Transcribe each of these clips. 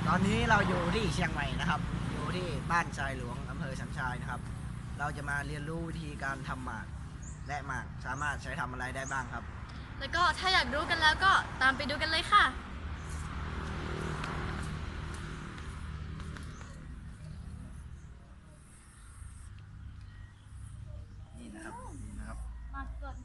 ตอนนี้เราอยู่ที่เชียงใหม่นะครับอยู่ที่บ้านชายหลวงอำเภอสันทรายนะครับเราจะมาเรียนรู้วิธีการทำหมากและหมากสามารถใช้ทำอะไรได้บ้างครับแล้วก็ถ้าอยากรู้กันแล้วก็ตามไปดูกันเลยค่ะนี่นะครับมาก่อน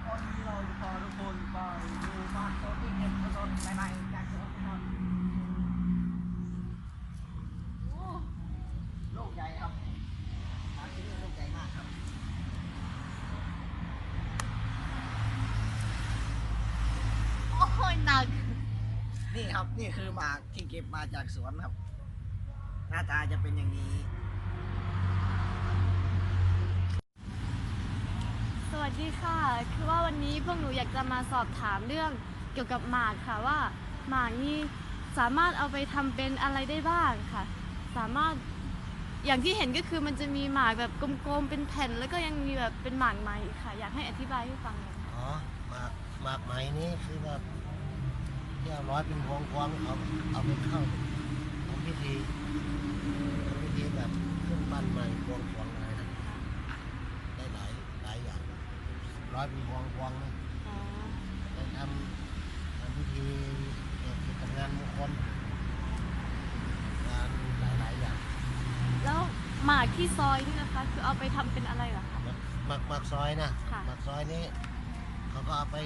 ตอนนี้เราจะพาทุกคนไปดูบ้านต้นที่เก็บต้นใหม่ๆจากสวนครับลูกใหญ่ครับหมากที่นี่ลูกใหญ่มากครับโอ้ยหนักนี่ครับนี่คือหมากที่เก็บมาจากสวนครับหน้าตาจะเป็นอย่างนี้สวัสดีค่ะคือว่าวันนี้พวกหนูอยากจะมาสอบถามเรื่องเกี่ยวกับหมากค่ะว่าหมากนี้สามารถเอาไปทำเป็นอะไรได้บ้างค่ะสามารถอย่างที่เห็นก็คือมันจะมีหมากแบบกลมๆเป็นแผ่นแล้วก็ยังมีแบบเป็นหมากไหมค่ะอยากให้อธิบายให้ฟังหน่อยค่ะอ๋อหมากไหมนี่คือแบบที่เอาร้อยเป็นพวงเอาไปเข้าทำพิธีแบบขึ้นบ้านใหม่พวงอะไรนะได้หลายอย่างร้อยเป็นพวงนี่อ๋อไปทำพิธีเกี่ยวกับงานมงคลงานหลายอย่างแล้วหมากที่ซอยนี่นะคะคือเอาไปทำเป็นอะไรเหรอคะหมากซอยนะ ค่ะ หมากซอยนี้เขาก็เอาไป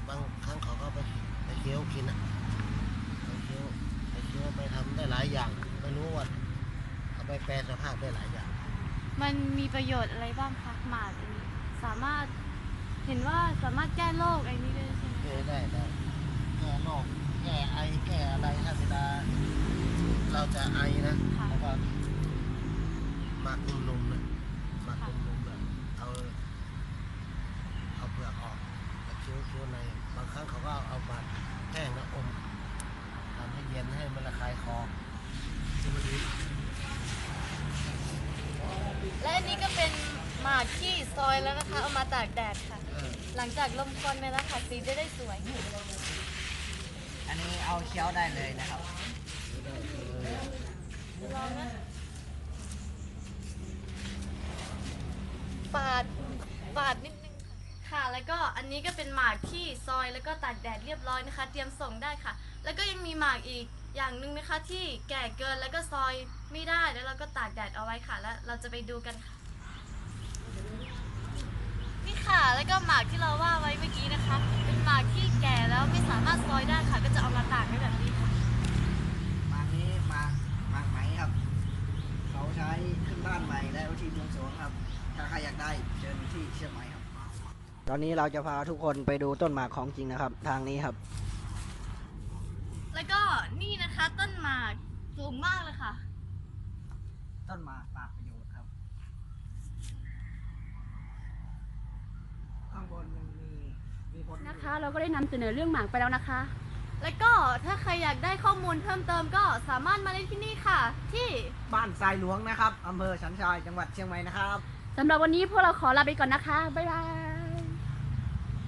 บางครั้งเขาก็ไปเคี้ยวกินอะไปเคี้ยวไปทำได้หลายอย่างไม่รู้ว่าเอาไปแปรสภาพได้หลายอย่าง มันมีประโยชน์อะไรบ้างคะหมากอันนี้สามารถเห็นว่าสามารถแก้โรคอะไรนี้ได้ใช่ไหม ได้แก้โรคแก้ไอแก้อะไรถ้าเวลาเราจะไอนะแล้วก็หมากนุ่มๆนะหมากนุ่มๆแบบเอาเปลือกออกแล้วเคี้ยวในบางครั้งเขาก็เอามาแห้งนะอมทำให้เย็นให้มันระคายคอ และอันนี้ก็เป็นหมากที่ซอยแล้วนะคะเอามาตากแดดค่ะหลังจากลมควันไปแล้วค่ะสีจะได้สวยอันนี้เอาเคี้ยวได้เลยนะครับลองนะปาดนิดนึงค่ะแล้วก็อันนี้ก็เป็นหมากที่ซอยแล้วก็ตากแดดเรียบร้อยนะคะเตรียมส่งได้ค่ะแล้วก็ยังมีหมากอีกอย่างหนึ่งนะคะที่แก่เกินแล้วก็ซอยไม่ได้แล้วเราก็ตากแดดเอาไว้ค่ะแล้วเราจะไปดูกันค่ะนี่ค่ะแล้วก็หมากที่เราว่าไว้เมื่อกี้นะคะเป็นหมากที่แก่แล้วไม่สามารถซอยได้ค่ะก็จะเอามาตากไว้แบบนี้ค่ะหมากนี้หมากไหมครับเขาใช้ขึ้นบ้านใหม่และวิธีบวงสรวงครับถ้าใครอยากได้เชิญที่เชียงใหม่ครับตอนนี้เราจะพาทุกคนไปดูต้นหมากของจริงนะครับทางนี้ครับแล้วก็นี่นะคะต้นหมากสูงมากเลยค่ะต้นหมากประโยชน์ครับข้างบนยังมีผลนะคะเราก็ได้นำเสนอเรื่องหมากไปแล้วนะคะ แล้วก็ถ้าใครอยากได้ข้อมูลเพิ่มเติมก็สามารถมาได้ที่นี่ค่ะ ที่บ้านทรายหลวงนะครับอำเภอสันทรายจังหวัดเชียงใหม่นะครับสำหรับวันนี้พวกเราขอลาไปก่อนนะคะ บ๊ายบาย